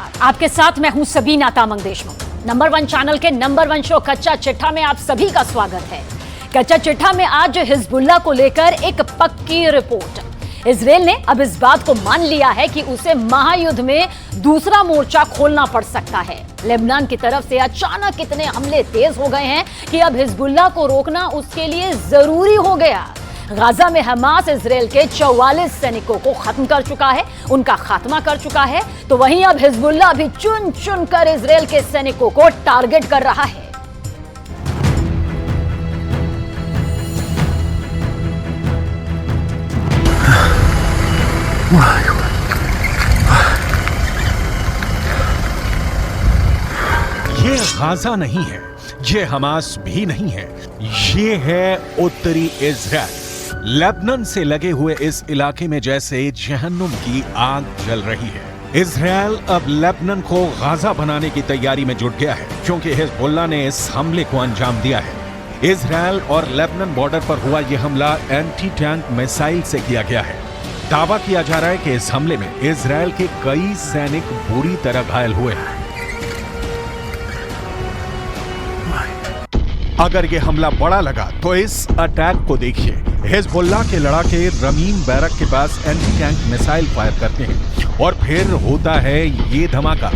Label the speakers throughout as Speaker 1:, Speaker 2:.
Speaker 1: नमस्कार, आपके साथ मैं हूं सबीना तामंग देशमुख। नंबर 1 चैनल के नंबर 1 शो कच्चा चिट्ठा में आप सभी का स्वागत है। कच्चा चिट्ठा में आज हिजबुल्लाह को लेकर एक पक्की रिपोर्ट। इजराइल ने अब इस बात को मान लिया है कि उसे महायुद्ध में दूसरा मोर्चा खोलना पड़ सकता है। लेबनान की तरफ से अचानक इतने हमले तेज हो गए हैं कि अब हिजबुल्लाह को रोकना उसके लिए जरूरी हो गया। गाजा में हमास इजराइल के 44 सैनिकों को खत्म कर चुका है, उनका खात्मा कर चुका है, तो वहीं अब हिजबुल्लाह भी चुन चुन कर इजराइल के सैनिकों को टारगेट कर रहा है।
Speaker 2: ये गाजा नहीं है, ये हमास भी नहीं है, ये है उत्तरी इजराइल। लेबनान से लगे हुए इस इलाके में जैसे जहन्नुम की आग जल रही है। इजराइल अब लेबनान को गाजा बनाने की तैयारी में जुट गया है, क्योंकि हिजबुल्लाह ने इस हमले को अंजाम दिया है। इजराइल और लेबनान बॉर्डर पर हुआ यह हमला एंटी टैंक मिसाइल से किया गया है। दावा किया जा रहा है कि इस हमले में इजराइल के कई सैनिक बुरी तरह घायल हुए हैं। अगर यह हमला बड़ा लगा तो इस अटैक को देखिए। हिजबुल्लाह के लड़ाके रमीम बैरक के पास एंटी टैंक मिसाइल फायर करते हैं और फिर होता है ये धमाका।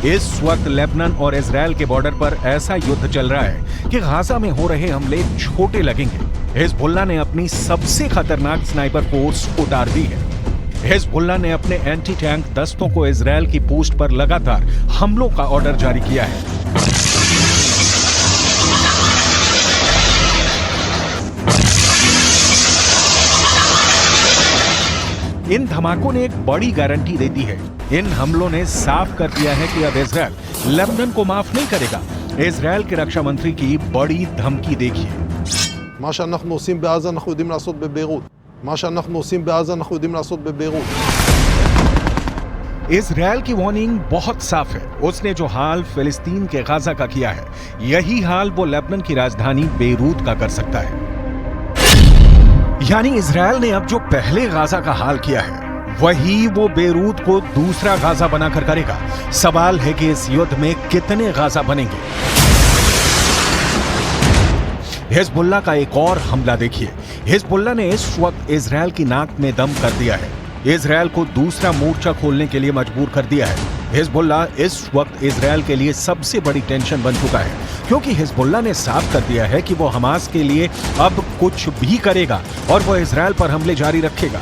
Speaker 2: इस वक्त लेबनान और इजराइल के बॉर्डर पर ऐसा युद्ध चल रहा है कि गाजा में हो रहे हमले छोटे लगेंगे। हिजबुल्लाह ने अपनी सबसे खतरनाक स्नाइपर फोर्स उतार दी है। हिजबुल्लाह ने अपने एंटी टैंक दस्तों को इजराइल की पोस्ट पर लगातार हमलों का ऑर्डर जारी किया है। इन धमाकों ने एक बड़ी गारंटी दे दी है। इन हमलों ने साफ कर दिया है कि अब इजराइल लेबनान को माफ नहीं करेगा। इजराइल के रक्षा मंत्री की बड़ी धमकी देखिए।
Speaker 3: מה שאנחנו עושים בעזה אנחנו יודעים לעשות בביירות. מה שאנחנו עושים בעזה אנחנו יודעים לעשות בביירות.
Speaker 2: इजराइल की वार्निंग बहुत साफ है। उसने जो हाल फिलिस्तीन के गाजा का किया है, यही हाल वो लेबनान की राजधानी बेरूत का कर सकता है। यानी इजराइल ने अब जो पहले गाजा का हाल किया है, वही वो बेरूत को दूसरा गाजा बनाकर करेगा। सवाल है कि इस युद्ध में कितने गाजा बनेंगे। हिजबुल्लाह का एक और हमला देखिए। हिजबुल्लाह ने इस वक्त इजराइल की नाक में दम कर दिया है। इजराइल को दूसरा मोर्चा खोलने के लिए मजबूर कर दिया है। हिजबुल्लाह इस वक्त इजराइल के लिए सबसे बड़ी टेंशन बन चुका है, क्योंकि हिजबुल्लाह ने साफ कर दिया है कि वो हमास के लिए अब कुछ भी करेगा और वो इजराइल पर हमले जारी रखेगा।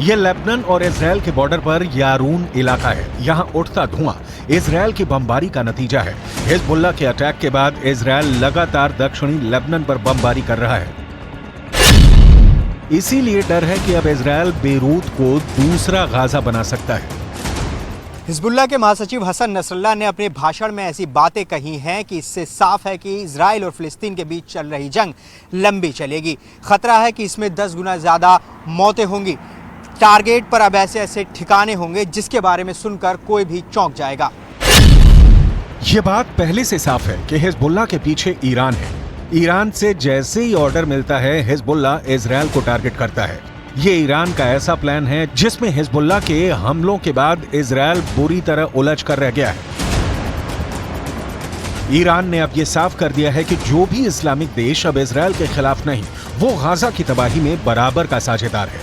Speaker 2: ये लेबनान और इजराइल के बॉर्डर पर यारून इलाका है। यहाँ उठता धुआं इजराइल की बमबारी का नतीजा है। हिजबुल्लाह के अटैक के बाद इजराइल लगातार दक्षिणी लेबनान पर बमबारी कर रहा है। इसीलिए डर है कि अब इजराइल बेरूत को दूसरा गाजा बना सकता है।
Speaker 4: हिजबुल्लाह के महासचिव हसन नसरल्लाह ने अपने भाषण में ऐसी बातें कही हैं कि इससे साफ है कि इजराइल और फिलिस्तीन के बीच चल रही जंग लंबी चलेगी। खतरा है कि इसमें 10 गुना ज्यादा मौतें होंगी। टारगेट पर अब ऐसे ऐसे ठिकाने होंगे जिसके बारे में सुनकर कोई भी चौंक जाएगा।
Speaker 2: ये बात पहले से साफ है कि हिजबुल्लाह के पीछे ईरान है। ईरान से जैसे ही ऑर्डर मिलता है, हिजबुल्लाह इजराइल को टारगेट करता है। ये ईरान का ऐसा प्लान है जिसमें हिजबुल्लाह के हमलों के बाद इजराइल बुरी तरह उलझ कर रह गया है। ईरान ने अब ये साफ कर दिया है कि जो भी इस्लामिक देश अब इजराइल के खिलाफ नहीं, वो गाजा की तबाही में बराबर का साझेदार है।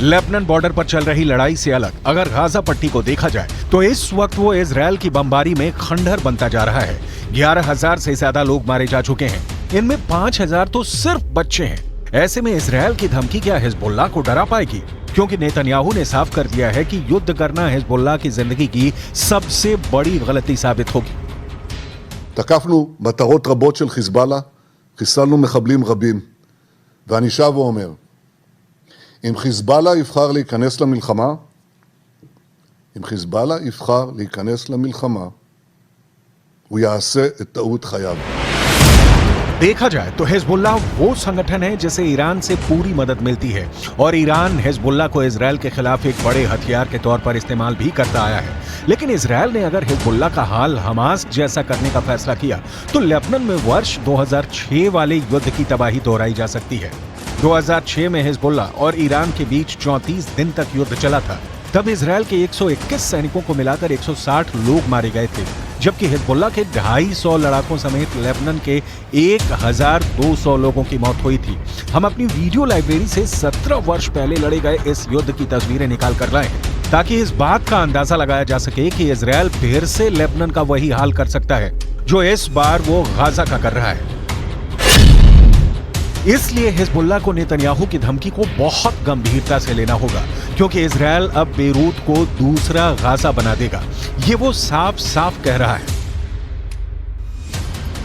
Speaker 2: लेबनान बॉर्डर पर चल रही लड़ाई से अलग अगर गाजा पट्टी को देखा जाए तो इस वक्त वो इजराइल की बमबारी में खंडहर बनता जा रहा है। 11,000 से ज्यादा लोग मारे जा चुके हैं। इनमें 5000 तो सिर्फ बच्चे हैं। ऐसे में इजरायल की धमकी क्या हिजबुल्लाह को डरा पाएगी? क्योंकि नेतन्याहू ने साफ कर दिया है कि युद्ध करना हिजबुल्लाह की जिंदगी की सबसे बड़ी गलती साबित होगी।
Speaker 5: תקפנו מטרות רבות של חיזבאללה, חיסלנו מחבלים רבים, ואני שב ואומר, אם חיזבאללה יבחר להיכנס למלחמה, הוא יעשה את טעות חייו.
Speaker 2: देखा जाए तो हिजबुल्लाह वो संगठन है जिसे ईरान से पूरी मदद मिलती है और ईरान हिजबुल्लाह को इजरायल के खिलाफ एक बड़े हथियार के तौर पर इस्तेमाल भी करता आया है। लेकिन इजरायल ने अगर हिजबुल्लाह का हाल हमास जैसा करने का फैसला किया तो लेबनान में वर्ष 2006 वाले युद्ध की तबाही दोहराई जा सकती है। 2006 में हिजबुल्लाह और ईरान के बीच 34 दिन तक युद्ध चला था। तब इजरायल के 121 सैनिकों को मिलाकर 160 लोग मारे गए थे, जबकि हिजबुल्लाह के 250 लड़ाकों समेत लेबनान के 1200 लोगों की मौत हुई थी। हम अपनी वीडियो लाइब्रेरी से 17 वर्ष पहले लड़े गए इस युद्ध की तस्वीरें निकाल कर लाए हैं, ताकि इस बात का अंदाजा लगाया जा सके कि इजरायल फिर से लेबनान का वही हाल कर सकता है जो इस बार वो गाजा का कर रहा है। इसलिए हिजबुल्लाह को नेतन्याहू की धमकी को बहुत गंभीरता से लेना होगा, क्योंकि इजरायल अब बेरूत को दूसरा गाजा बना देगा। ये वो साफ साफ कह रहा है।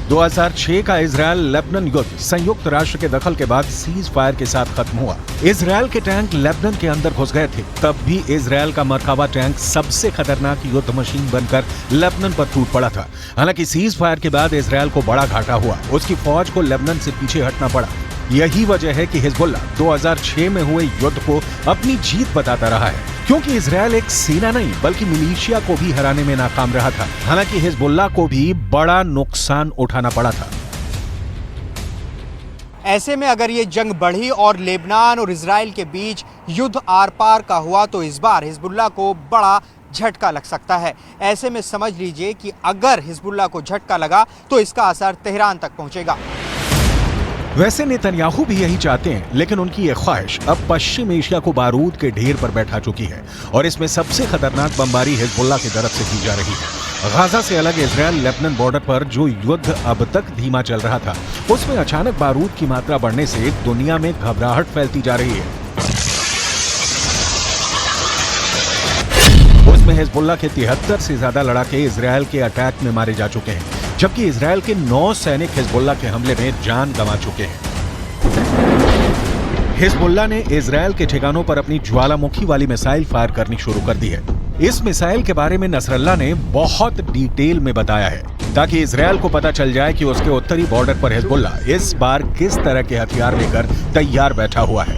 Speaker 2: 2006 का इजरायल लेबनान युद्ध संयुक्त राष्ट्र के दखल के बाद सीज फायर के साथ खत्म हुआ। इजरायल के टैंक लेबनान के अंदर घुस गए थे। तब भी इजरायल का मरकाबा टैंक सबसे खतरनाक युद्ध मशीन बनकर लेबनान पर टूट पड़ा था। हालांकि सीज फायर के बाद इजरायल को बड़ा घाटा हुआ, उसकी फौज को लेबनान से पीछे हटना पड़ा। यही वजह है कि हिजबुल्लाह 2006 में हुए युद्ध को अपनी जीत बताता रहा है, क्योंकि इजरायल एक सेना नहीं बल्कि मिलिशिया को भी हराने में नाकाम रहा था। हालांकि हिजबुल्लाह को भी बड़ा नुकसान उठाना पड़ा था।
Speaker 4: ऐसे में अगर ये जंग बढ़ी और लेबनान और इजराइल के बीच युद्ध आर पार का हुआ तो इस बार हिजबुल्लाह को बड़ा झटका लग सकता है। ऐसे में समझ लीजिए कि अगर हिजबुल्लाह को झटका लगा तो इसका असर तेहरान तक पहुंचेगा।
Speaker 2: वैसे नेतन्याहू भी यही चाहते हैं, लेकिन उनकी ये ख्वाहिश अब पश्चिम एशिया को बारूद के ढेर पर बैठा चुकी है और इसमें सबसे खतरनाक बमबारी हिजबुल्लाह की तरफ से की जा रही है। गाजा से अलग इजरायल लेबनान बॉर्डर पर जो युद्ध अब तक धीमा चल रहा था, उसमें अचानक बारूद की मात्रा बढ़ने से दुनिया में घबराहट फैलती जा रही है। उसमें हिजबुल्लाह के 73 से ज्यादा लड़ाके इजरायल के अटैक में मारे जा चुके हैं, जबकि इजरायल के 9 सैनिक हिजबुल्लाह के हमले में जान गंवा चुके हैं। हिजबुल्लाह ने इजरायल के ठिकानों पर अपनी ज्वालामुखी वाली मिसाइल फायर करनी शुरू कर दी है। इस मिसाइल के बारे में नसरल्लाह ने बहुत डिटेल में बताया है, ताकि इजरायल को पता चल जाए कि उसके उत्तरी बॉर्डर पर हिजबुल्लाह इस बार किस तरह के हथियार लेकर तैयार बैठा हुआ है।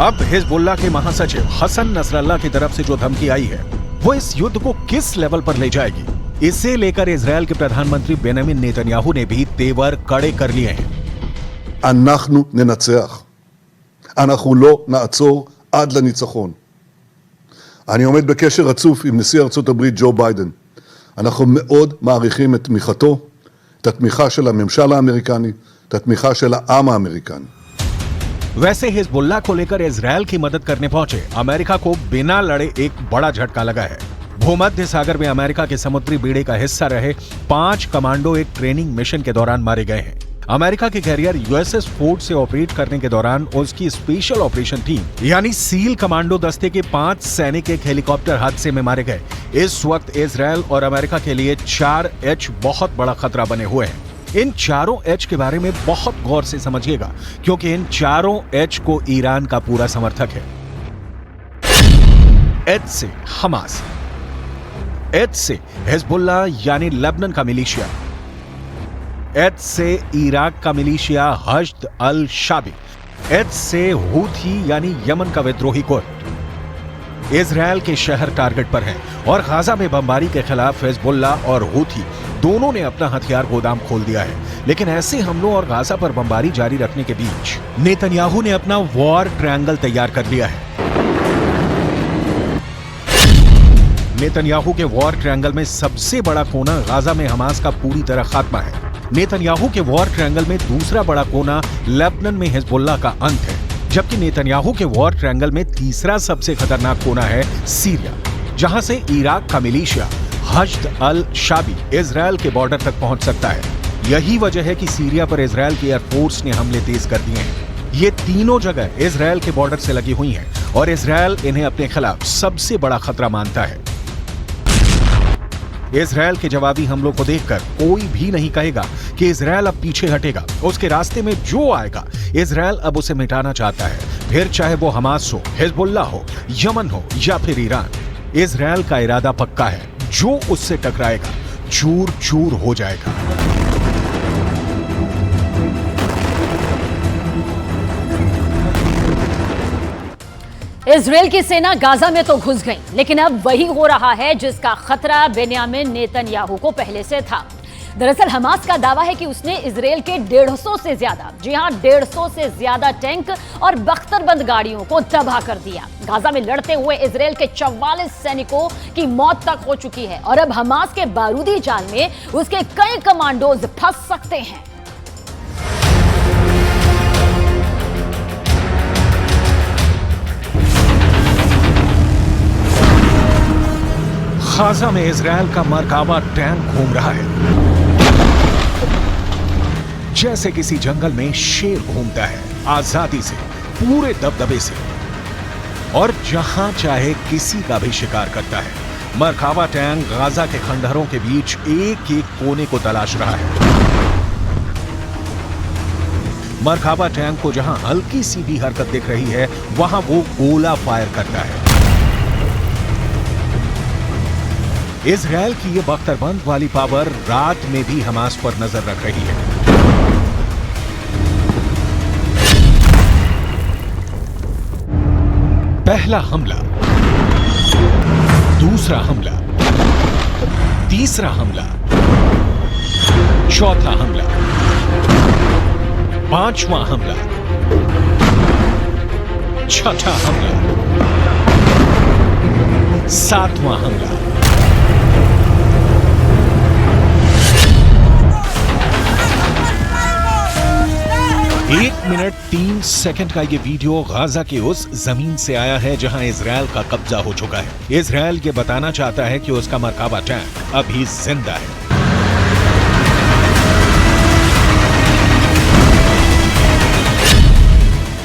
Speaker 2: अब हिजबुल्लाह के महासचिव हसन नसरल्लाह की तरफ से जो धमकी आई है, वो इस युद्ध को किस लेवल पर ले जाएगी, इसे लेकर इजरायल के प्रधानमंत्री बेंजामिन नेतन्याहू ने भी तेवर कड़े कर लिए हैं।
Speaker 5: אנחנו ננצח. אנחנו לא נעצור עד לניצחון. אני עומד בקשר רצוף עם נשיא ארצות הברית ג'ו ביידן. אנחנו מאוד מעריכים את תמיכתו, את התמיכה של הממשל האמריקני, את התמיכה של העם האמריקני.
Speaker 2: वैसे हिजबुल्लाह को लेकर इजरायल की मदद करने पहुंचे अमेरिका को बिना लड़े एक बड़ा झटका लगा है। भूमध्य सागर में अमेरिका के समुद्री बेड़े का हिस्सा रहे 5 कमांडो एक ट्रेनिंग मिशन के दौरान मारे गए हैं। अमेरिका के कैरियर यूएसएस फोर्ड से ऑपरेट करने के दौरान उसकी स्पेशल ऑपरेशन टीम यानी सील कमांडो दस्ते के 5 सैनिक एक हेलीकॉप्टर हादसे में मारे गए। इस वक्त इजरायल और अमेरिका के लिए 4H बहुत बड़ा खतरा बने हुए हैं। इन चारों H के बारे में बहुत गौर से समझिएगा, क्योंकि इन चारों H को ईरान का पूरा समर्थक है। H से हमास, H से हिजबुल्लाह यानी लेबनान का मिलिशिया, H से इराक का मिलिशिया हश्द अल शाबी, H से हूथी यानी यमन का विद्रोही गुट। इजरायल के शहर टारगेट पर हैं और गाजा में बमबारी के खिलाफ हिजबुल्लाह और हूथी दोनों ने अपना हथियार गोदाम खोल दिया है। लेकिन ऐसे हमलों और गाजा पर बमबारी जारी रखने के बीच नेतन्याहू ने अपना वॉर ट्रायंगल तैयार कर लिया है। नेतन्याहू के वॉर ट्रायंगल में सबसे बड़ा कोना गाजा में हमास का पूरी तरह खात्मा है। नेतन्याहू के वॉर ट्रायंगल में दूसरा बड़ा कोना लेबनान में हिजबुल्लाह का अंत है, जबकि नेतन्याहू के वॉर ट्रायंगल में तीसरा सबसे खतरनाक कोना है सीरिया, जहां से इराक का मिलिशिया हश्द अल शाबी इजराइल के बॉर्डर तक पहुंच सकता है। यही वजह है कि सीरिया पर इजराइल की एयरफोर्स ने हमले तेज कर दिए हैं। ये तीनों जगह इजराइल के बॉर्डर से लगी हुई हैं और इजराइल इन्हें अपने खिलाफ सबसे बड़ा खतरा मानता है। इजराइल के जवाबी हमलों को देखकर कोई भी नहीं कहेगा कि इजराइल अब पीछे हटेगा। उसके रास्ते में जो आएगा इजराइल अब उसे मिटाना चाहता है, फिर चाहे वो हमास हो, हिजबुल्लाह हो, यमन हो या फिर ईरान। इजराइल का इरादा पक्का है, जो उससे टकराएगा चूर चूर हो जाएगा।
Speaker 1: इजराइल की सेना गाजा में तो घुस गई, लेकिन अब वही हो रहा है जिसका खतरा बेन्यामिन नेतन्याहू को पहले से था। दरअसल हमास का दावा है कि उसने इजराइल के 150 से ज्यादा, जी हां 150 से ज्यादा टैंक और बख्तरबंद गाड़ियों को तबाह कर दिया। गाजा में लड़ते हुए इजराइल के 44 सैनिकों की मौत तक हो चुकी है और अब हमास के बारूदी जाल में उसके कई कमांडोज फंस सकते हैं।
Speaker 2: गाजा में इजराइल का मरकाबा टैंक घूम रहा है, जैसे किसी जंगल में शेर घूमता है, आजादी से, पूरे दबदबे से, और जहां चाहे किसी का भी शिकार करता है। मरकाबा टैंक गाजा के खंडहरों के बीच एक एक कोने को तलाश रहा है। मरकाबा टैंक को जहां हल्की सी भी हरकत दिख रही है, वहां वो गोला फायर करता है। इजराइल की ये बख्तरबंद वाली पावर रात में भी हमास पर नजर रख रही है। पहला हमला, दूसरा हमला, तीसरा हमला, चौथा हमला, पांचवां हमला, छठा हमला, सातवां हमला, 1 मिनट 3 सेकंड का ये वीडियो गाजा के उस जमीन से आया है जहां इजराइल का कब्जा हो चुका है। इजराइल ये बताना चाहता है कि उसका मरकाबा टैंक अभी जिंदा है।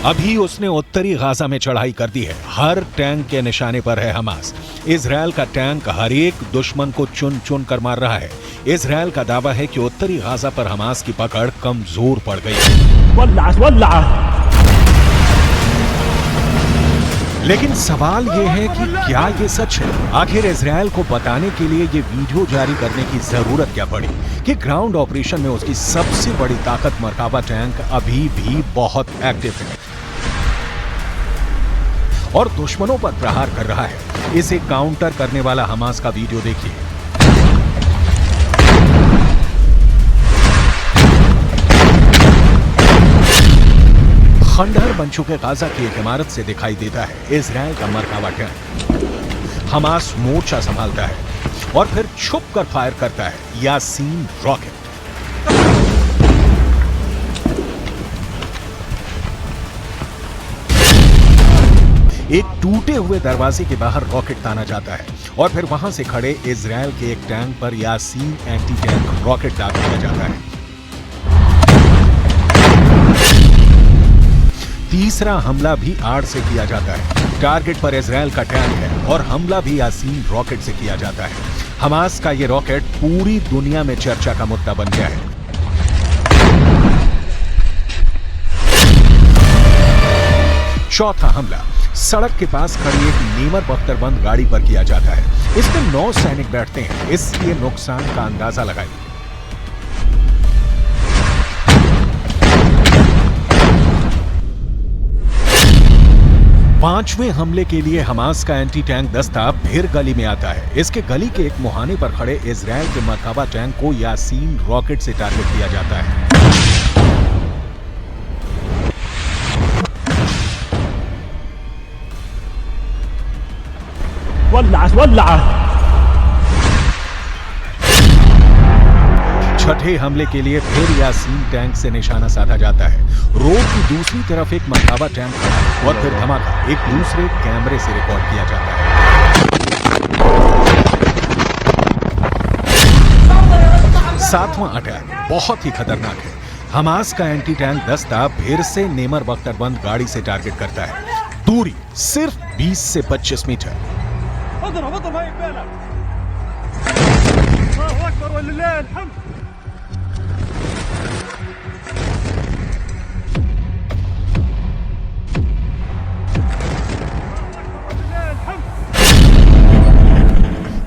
Speaker 2: अभी उसने उत्तरी गाजा में चढ़ाई कर दी है। हर टैंक के निशाने पर है हमास। इजराइल का टैंक हर एक दुश्मन को चुन चुन कर मार रहा है। इजराइल का दावा है कि उत्तरी गाजा पर हमास की पकड़ कमजोर पड़ गई है। लेकिन सवाल यह है कि क्या ये सच है? आखिर इजराइल को बताने के लिए ये वीडियो जारी करने की जरूरत क्या पड़ी कि ग्राउंड ऑपरेशन में उसकी सबसे बड़ी ताकत मरकाबा टैंक अभी भी बहुत एक्टिव है और दुश्मनों पर प्रहार कर रहा है। इसे काउंटर करने वाला हमास का वीडियो देखिए। खंडहर बन चुके गाजा की एक इमारत से दिखाई देता है इजराइल का मरकाबा टैंक। हमास मोर्चा संभालता है और फिर छुप कर फायर करता है यासीन रॉकेट। एक टूटे हुए दरवाजे के बाहर रॉकेट ताना जाता है और फिर वहां से खड़े इजराइल के एक टैंक पर यासीन एंटी टैंक रॉकेट दाग दिया जाता है। तीसरा हमला भी आड़ से किया जाता है। टारगेट पर इजराइल का टैंक है और हमला भी यासीन रॉकेट से किया जाता है। हमास का यह रॉकेट पूरी दुनिया में चर्चा का मुद्दा बन गया है। चौथा हमला सड़क के पास खड़ी एक नीमर बख्तरबंद गाड़ी पर किया जाता है। इसमें 9 सैनिक बैठते हैं, इसलिए नुकसान का अंदाजा लगाइए। पांचवें हमले के लिए हमास का एंटी टैंक दस्ता फिर गली में आता है। इसके गली के एक मुहाने पर खड़े इजराइल के मरकाबा टैंक को यासीन रॉकेट से टारगेट किया जाता है। छठे हमले के लिए फिर यासीन टैंक से निशाना साधा जाता है। रोड की दूसरी तरफ एक मरकाबा टैंक खड़ा है और फिर धमाका एक दूसरे कैमरे से रिकॉर्ड किया जाता है। सातवां अटैक बहुत ही खतरनाक है। हमास का एंटी टैंक दस्ता फिर से नेमर बख्तरबंद गाड़ी से टारगेट करता है। दूरी सिर्फ 20 से 25 मीटर।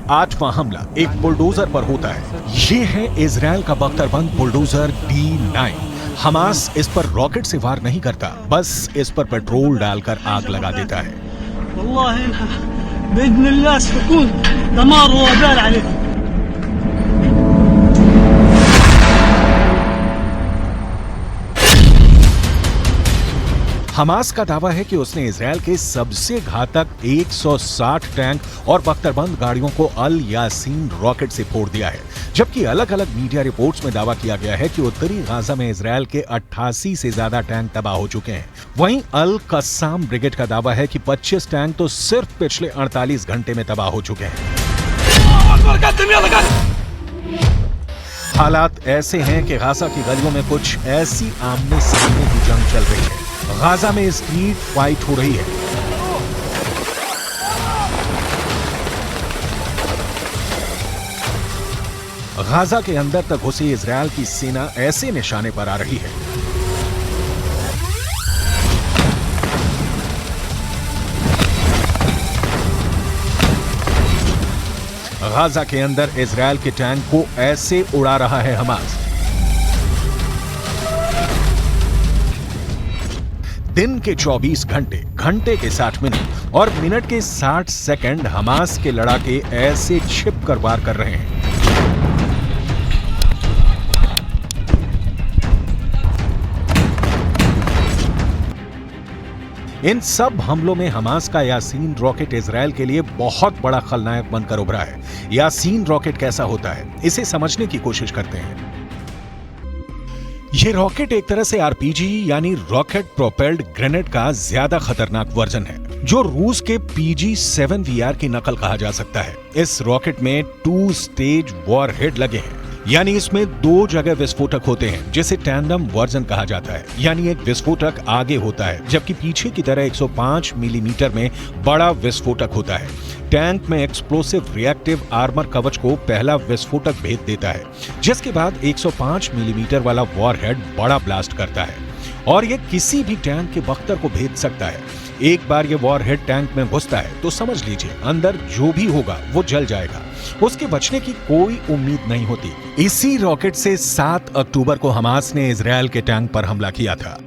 Speaker 2: आठवां हमला एक बुलडोजर पर होता है। ये है इजराइल का बख्तरबंद बुलडोजर D9। हमास इस पर रॉकेट से वार नहीं करता, बस इस पर पेट्रोल डालकर आग लगा देता है। हमास का दावा है कि उसने इजराइल के सबसे घातक 160 टैंक और बख्तरबंद गाड़ियों को अल यासीन रॉकेट से फोड़ दिया है, जबकि अलग अलग मीडिया रिपोर्ट्स में दावा किया गया है कि उत्तरी गाजा में इजराइल के 88 से ज्यादा टैंक तबाह हो चुके हैं। वहीं अल कस्साम ब्रिगेड का दावा है कि 25 टैंक तो सिर्फ पिछले 48 घंटे में तबाह हो चुके हैं। हालात ऐसे हैं कि गाजा की गलियों में कुछ ऐसी आमने सामने की जंग चल रही है। गाजा में स्ट्रीट फाइट हो रही है। गाजा के अंदर तक घुसी इजराइल की सेना ऐसे निशाने पर आ रही है। गाजा के अंदर इजराइल के टैंक को ऐसे उड़ा रहा है हमास। दिन के 24 घंटे, घंटे के 60 मिनट और मिनट के 60 सेकंड हमास के लड़ाके ऐसे छिपकर वार कर रहे हैं। इन सब हमलों में हमास का यासीन रॉकेट इजराइल के लिए बहुत बड़ा खलनायक बनकर उभरा है। यासीन रॉकेट कैसा होता है, इसे समझने की कोशिश करते हैं। ये रॉकेट एक तरह से आरपीजी यानी रॉकेट प्रोपेल्ड ग्रेनेड का ज्यादा खतरनाक वर्जन है, जो रूस के PG-7VR की नकल कहा जा सकता है। इस रॉकेट में 2 स्टेज वॉरहेड लगे हैं, यानी इसमें 2 जगह विस्फोटक होते हैं, जिसे टैंडम वर्जन कहा जाता है। यानी एक विस्फोटक आगे होता है, जबकि पीछे की तरह 105 मिलीमीटर में बड़ा विस्फोटक होता है। टैंक में एक्सप्लोसिव रिएक्टिव आर्मर कवच को पहला विस्फोटक भेद देता है, जिसके बाद 105 मिलीमीटर वाला वॉरहेड बड़ा ब्लास्ट करता है और ये किसी भी टैंक के बख्तर को भेद सकता है। एक बार ये वॉरहेड टैंक में घुसता है तो समझ लीजिए अंदर जो भी होगा वो जल जाएगा, उसके बचने की कोई उम्मीद नहीं होती। इसी रॉकेट से 7 अक्टूबर को हमास ने इजराइल के टैंक पर हमला किया था।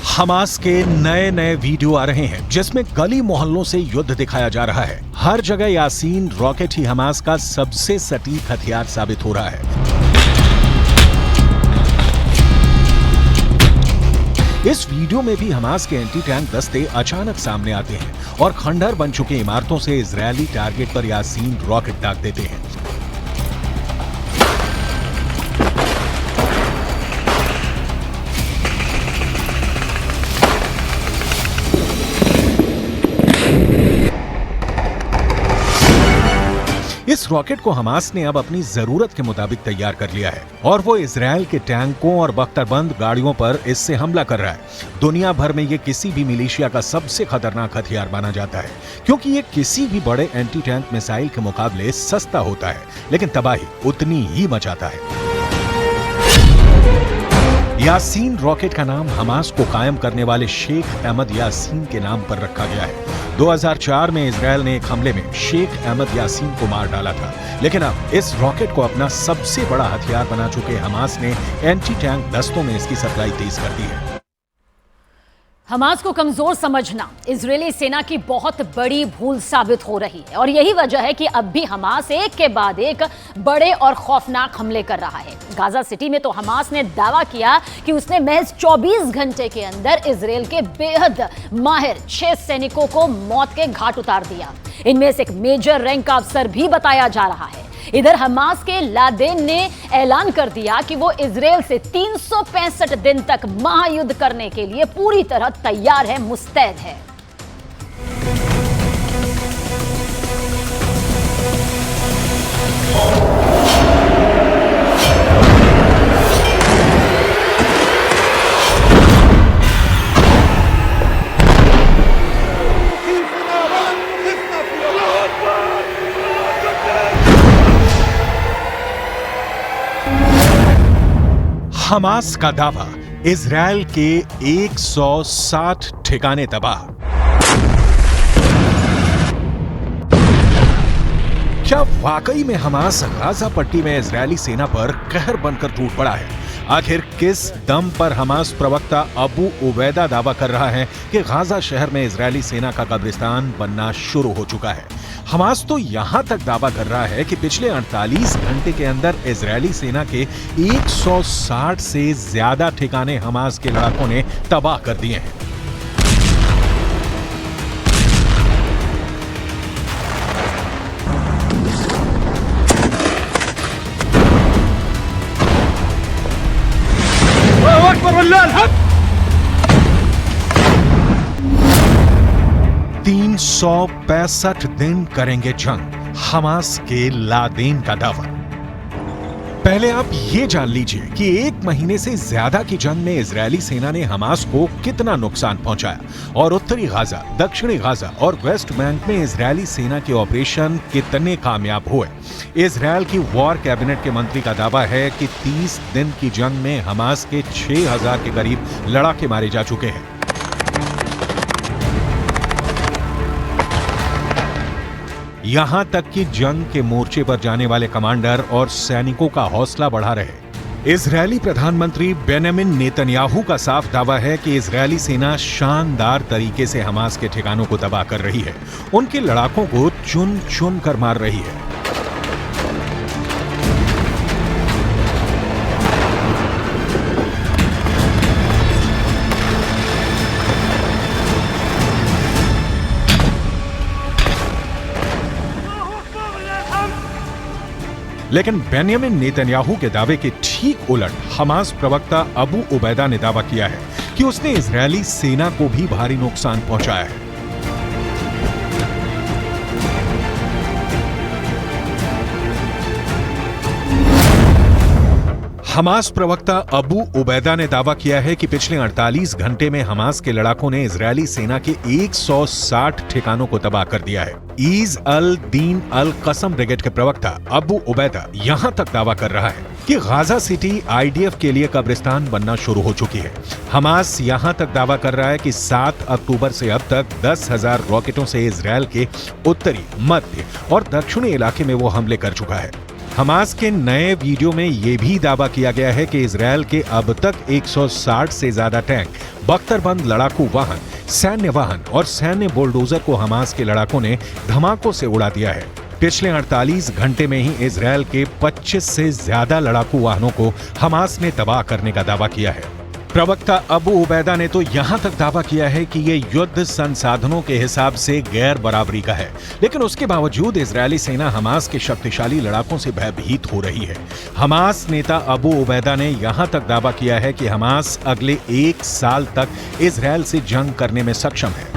Speaker 2: हमास के नए नए वीडियो आ रहे हैं जिसमें गली मोहल्लों से युद्ध दिखाया जा रहा है। हर जगह यासीन रॉकेट ही हमास का सबसे सटीक हथियार साबित हो रहा है। इस वीडियो में भी हमास के एंटी टैंक दस्ते अचानक सामने आते हैं और खंडहर बन चुके इमारतों से इजरायली टारगेट पर यासीन रॉकेट दाग देते हैं। इस रॉकेट को हमास ने अब अपनी जरूरत के मुताबिक तैयार कर लिया है और वो इजराइल के टैंकों और बख्तरबंद गाड़ियों पर इससे हमला कर रहा है। दुनिया भर में ये किसी भी मिलिशिया का सबसे खतरनाक हथियार माना जाता है, क्योंकि ये किसी भी बड़े एंटी टैंक मिसाइल के मुकाबले सस्ता होता है, लेकिन तबाही उतनी ही मचाता है। यासीन रॉकेट का नाम हमास को कायम करने वाले शेख अहमद यासीन के नाम पर रखा गया है। 2004 में इजराइल ने एक हमले में शेख अहमद यासीन को मार डाला था, लेकिन अब इस रॉकेट को अपना सबसे बड़ा हथियार बना चुके हमास ने एंटी टैंक दस्तों में इसकी सप्लाई तेज कर दी है।
Speaker 1: हमास को कमजोर समझना इजरायली सेना की बहुत बड़ी भूल साबित हो रही है और यही वजह है कि अब भी हमास एक के बाद एक बड़े और खौफनाक हमले कर रहा है। गाजा सिटी में तो हमास ने दावा किया कि उसने महज 24 घंटे के अंदर इजरायल के बेहद माहिर 6 सैनिकों को मौत के घाट उतार दिया। इनमें से एक मेजर रैंक का अफसर भी बताया जा रहा है। इधर हमास के लादेन ने ऐलान कर दिया कि वो इजरायल से 365 दिन तक महायुद्ध करने के लिए पूरी तरह तैयार है, मुस्तैद है।
Speaker 2: हमास का दावा, इजरायल के 160 ठिकाने तबाह। क्या वाकई में हमास गाजा पट्टी में इजरायली सेना पर कहर बनकर टूट पड़ा है? आखिर किस दम पर हमास प्रवक्ता अबू उबैदा दावा कर रहा है कि गाजा शहर में इजरायली सेना का कब्रिस्तान बनना शुरू हो चुका है? हमास तो यहां तक दावा कर रहा है कि पिछले 48 घंटे के अंदर इजरायली सेना के 160 से ज्यादा ठिकाने हमास के लड़ाकों ने तबाह कर दिए हैं। तीन 365 दिन करेंगे जंग, हमास के लादेन का दावा। पहले आप ये जान लीजिए कि एक महीने से ज्यादा की जंग में इजरायली सेना ने हमास को कितना नुकसान पहुंचाया और उत्तरी गाजा, दक्षिणी गाजा और वेस्ट बैंक में इजरायली सेना के ऑपरेशन कितने कामयाब हुए। इजरायल की वॉर कैबिनेट के मंत्री का दावा है कि 30 दिन की जंग में हमास के 6000 के करीब लड़ाके मारे जा चुके हैं। यहां तक कि जंग के मोर्चे पर जाने वाले कमांडर और सैनिकों का हौसला बढ़ा रहे। इजरायली प्रधानमंत्री बेंजामिन नेतन्याहू का साफ दावा है कि इजरायली सेना शानदार तरीके से हमास के ठिकानों को तबाह कर रही है, उनके लड़ाकों को चुन चुन कर मार रही है। लेकिन बेंजामिन नेतन्याहू के दावे के ठीक उलट हमास प्रवक्ता अबू उबैदा ने दावा किया है कि उसने इजरायली सेना को भी भारी नुकसान पहुंचाया है। हमास प्रवक्ता अबू उबैदा ने दावा किया है कि पिछले 48 घंटे में हमास के लड़ाकों ने इजरायली सेना के 160 ठिकानों को तबाह कर दिया है। ईज अल दीन अल कसम ब्रिगेड के प्रवक्ता अबू उबैदा यहां तक दावा कर रहा है कि गाजा सिटी आईडीएफ के लिए कब्रिस्तान बनना शुरू हो चुकी है। हमास यहां तक दावा कर रहा है कि 7 अक्टूबर से अब तक 10,000 रॉकेटों से इजरायल के उत्तरी, मध्य और दक्षिणी इलाके में वो हमले कर चुका है। हमास के नए वीडियो में यह भी दावा किया गया है कि इजरायल के अब तक 160 से ज्यादा टैंक, बख्तरबंद लड़ाकू वाहन, सैन्य वाहन और सैन्य बुलडोजर को हमास के लड़ाकों ने धमाकों से उड़ा दिया है। पिछले 48 घंटे में ही इजरायल के 25 से ज्यादा लड़ाकू वाहनों को हमास ने तबाह करने का दावा किया है। प्रवक्ता अबू उबैदा ने तो यहां तक दावा किया है कि यह युद्ध संसाधनों के हिसाब से गैर बराबरी का है, लेकिन उसके बावजूद इजरायली सेना हमास के शक्तिशाली लड़ाकों से भयभीत हो रही है। हमास नेता अबू उबैदा ने यहां तक दावा किया है कि हमास अगले 1 साल तक इजरायल से जंग करने में सक्षम है।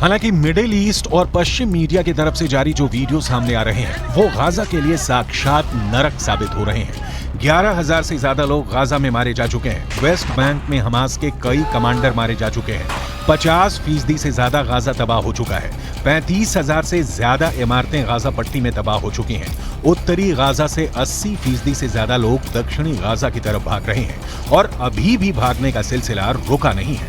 Speaker 2: हालांकि मिडिल ईस्ट और पश्चिम मीडिया की तरफ से जारी जो वीडियो सामने आ रहे हैं वो गाजा के लिए साक्षात नरक साबित हो रहे हैं। 11,000 से ज्यादा लोग गाजा में मारे जा चुके हैं। वेस्ट बैंक में हमास के कई कमांडर मारे जा चुके हैं। 50% से ज्यादा गाजा तबाह हो चुका है। 35,000 से ज्यादा इमारतें गाजा पट्टी में तबाह हो चुकी हैं। उत्तरी गाजा से 80% से ज्यादा लोग दक्षिणी गाजा की तरफ भाग रहे हैं और अभी भी भागने का सिलसिला रुका नहीं है।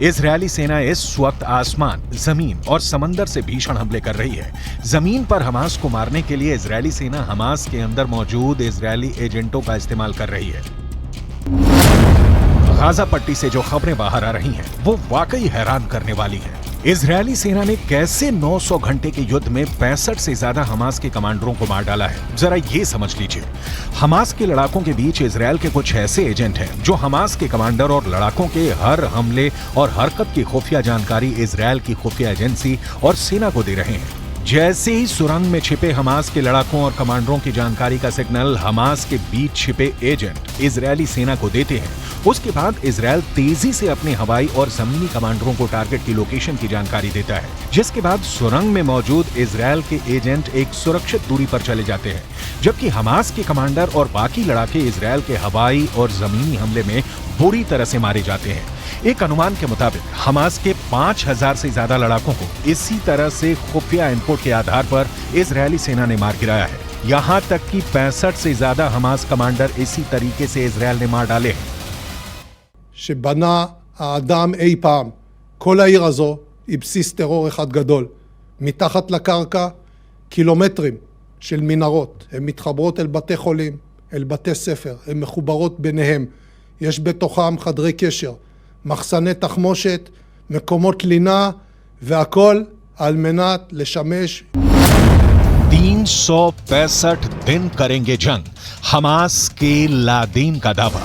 Speaker 2: इजरायली सेना इस वक्त आसमान, जमीन और समंदर से भीषण हमले कर रही है। जमीन पर हमास को मारने के लिए इजरायली सेना हमास के अंदर मौजूद इजरायली एजेंटों का इस्तेमाल कर रही है। गाजा पट्टी से जो खबरें बाहर आ रही हैं, वो वाकई हैरान करने वाली हैं। इजरायली सेना ने कैसे 900 घंटे के युद्ध में 65 से ज्यादा हमास के कमांडरों को मार डाला है, जरा ये समझ लीजिए। हमास के लड़ाकों के बीच इजरायल के कुछ ऐसे एजेंट हैं जो हमास के कमांडर और लड़ाकों के हर हमले और हरकत की खुफिया जानकारी इजरायल की खुफिया एजेंसी और सेना को दे रहे हैं। जैसे ही सुरंग में छिपे हमास के लड़ाकों और कमांडरों की जानकारी का सिग्नल हमास के बीच छिपे एजेंट इजरायली सेना को देते हैं, उसके बाद इजरायल तेजी से अपने हवाई और जमीनी कमांडरों को टारगेट की लोकेशन की जानकारी देता है, जिसके बाद सुरंग में मौजूद इजरायल के एजेंट एक सुरक्षित दूरी पर चले जाते हैं, जबकि हमास के कमांडर और बाकी लड़ाके इजरायल के हवाई और जमीनी हमले में बुरी तरह से मारे जाते हैं। एक अनुमान के मुताबिक हमास के 5,000 से ज्यादा लड़ाकों को इसी तरह से खुफिया इनपुट के आधार पर इजरायली सेना ने मार गिराया है। यहाँ तक कि 65 से ज्यादा हमास कमांडर इसी तरीके से इजरायल ने मार डाले हैं।
Speaker 3: שבנה האדם אי פעם. כל העיר הזו היא בסיס טרור אחד גדול. מתחת לקרקע קילומטרים של מנהרות. הן מתחברות אל בתי חולים, אל בתי ספר, הן מחוברות ביניהם. יש בתוכם חדרי קשר, מחסני תחמושת, מקומות לינה, והכל על מנת לשמש
Speaker 2: 365 दिन करेंगे जंग, हमास के लादेन का दावा।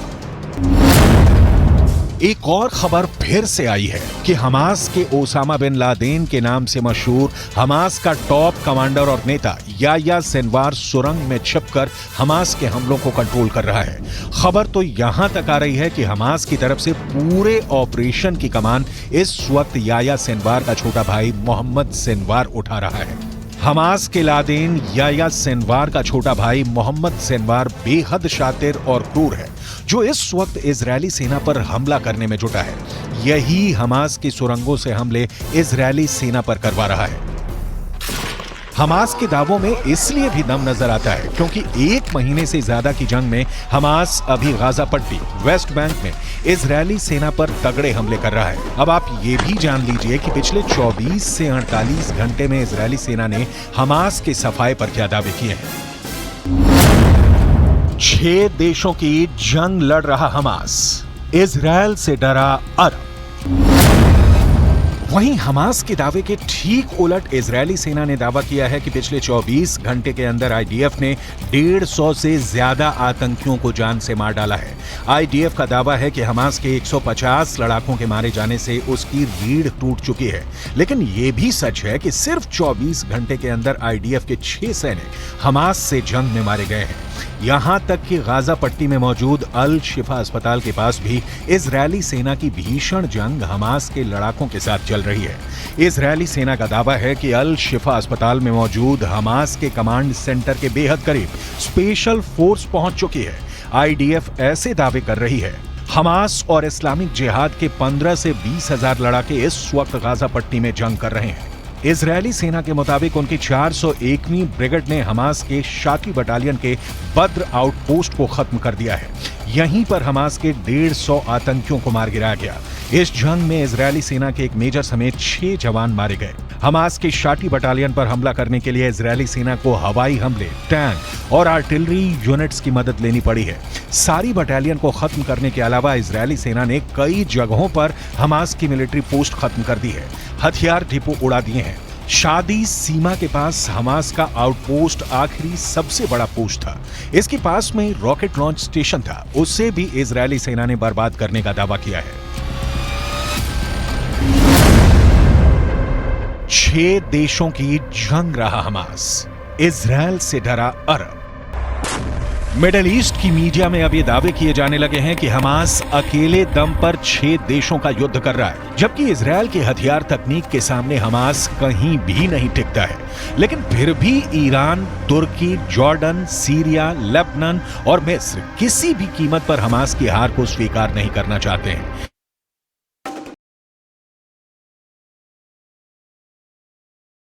Speaker 2: एक और खबर फिर से आई है कि हमास के ओसामा बिन लादेन के नाम से मशहूर हमास का टॉप कमांडर और नेता याह्या सिनवार सुरंग में छिपकर हमास के हमलों को कंट्रोल कर रहा है। खबर तो यहां तक आ रही है कि हमास की तरफ से पूरे ऑपरेशन की कमान इस वक्त याह्या सिनवार का छोटा भाई मोहम्मद सिनवार उठा रहा है। हमास के लादेन याह्या सिनवार का छोटा भाई मोहम्मद सिनवार बेहद शातिर और क्रूर है, जो इस वक्त इजरायली सेना पर हमला करने में जुटा है। यही हमास की सुरंगों से हमले इजरायली सेना पर करवा रहा है। हमास के दावों में इसलिए भी दम नजर आता है क्योंकि 1 महीने से ज्यादा की जंग में हमास अभी गाजा पट्टी, वेस्ट बैंक में इजरायली सेना पर तगड़े हमले कर रहा है। अब आप ये भी जान लीजिए कि पिछले 24 से 48 घंटे में इजरायली सेना ने हमास के सफाए पर क्या दावे किए हैं। 6 देशों की जंग लड़ रहा हमास, इजरायल से डरा अरब। वहीं हमास के दावे के ठीक उलट इजरायली सेना ने दावा किया है कि पिछले 24 घंटे के अंदर आईडीएफ ने 150 से ज्यादा आतंकियों को जान से मार डाला है। आईडीएफ का दावा है कि हमास के 150 लड़ाकों के मारे जाने से उसकी रीढ़ टूट चुकी है, लेकिन यह भी सच है कि सिर्फ 24 घंटे के अंदर आईडीएफ के 6 सैनिक हमास से जंग में मारे गए हैं। यहां तक कि गाजा पट्टी में मौजूद अल शिफा अस्पताल के पास भी इजरायली सेना की भीषण जंग हमास के लड़ाकों के साथ चल रही है। इजरायली सेना का दावा है कि अल शिफा अस्पताल में मौजूद हमास के कमांड सेंटर के बेहद करीब स्पेशल फोर्स पहुंच चुकी है। आईडीएफ ऐसे दावे कर रही है। हमास और इस्लामिक जिहाद के 15 से 20 हजार लड़ाके इस वक्त गाजा पट्टी में जंग कर रहे हैं। इजरायली सेना के मुताबिक उनकी 401वीं ब्रिगेड ने हमास के शाकी बटालियन के बद्र आउटपोस्ट को खत्म कर दिया है। यहीं पर हमास के 150 आतंकियों को मार गिराया गया। इस जंग में इजरायली सेना के एक मेजर समेत 6 जवान मारे गए। हमास के शाटी बटालियन पर हमला करने के लिए इजरायली सेना को हवाई हमले, टैंक और आर्टिलरी यूनिट्स की मदद लेनी पड़ी है। सारी बटालियन को खत्म करने के अलावा इजरायली सेना ने कई जगहों पर हमास की मिलिट्री पोस्ट खत्म कर दी है, हथियार डिपो उड़ा दिए हैं। शादी सीमा के पास हमास का आउटपोस्ट आखिरी सबसे बड़ा पोस्ट था। इसके पास में रॉकेट लॉन्च स्टेशन था, उसे भी इजरायली सेना ने बर्बाद करने का दावा किया है। 6 देशों की जंग रहा हमास, इजरायल से डरा अरब। मिडिल ईस्ट की मीडिया में अब ये दावे किए जाने लगे हैं कि हमास अकेले दम पर 6 देशों का युद्ध कर रहा है, जबकि इजरायल की हथियार तकनीक के सामने हमास कहीं भी नहीं टिकता है। लेकिन फिर भी ईरान, तुर्की, जॉर्डन, सीरिया, लेबनान और मिस्र किसी भी कीमत पर हमास की हार को स्वीकार नहीं करना चाहते हैं।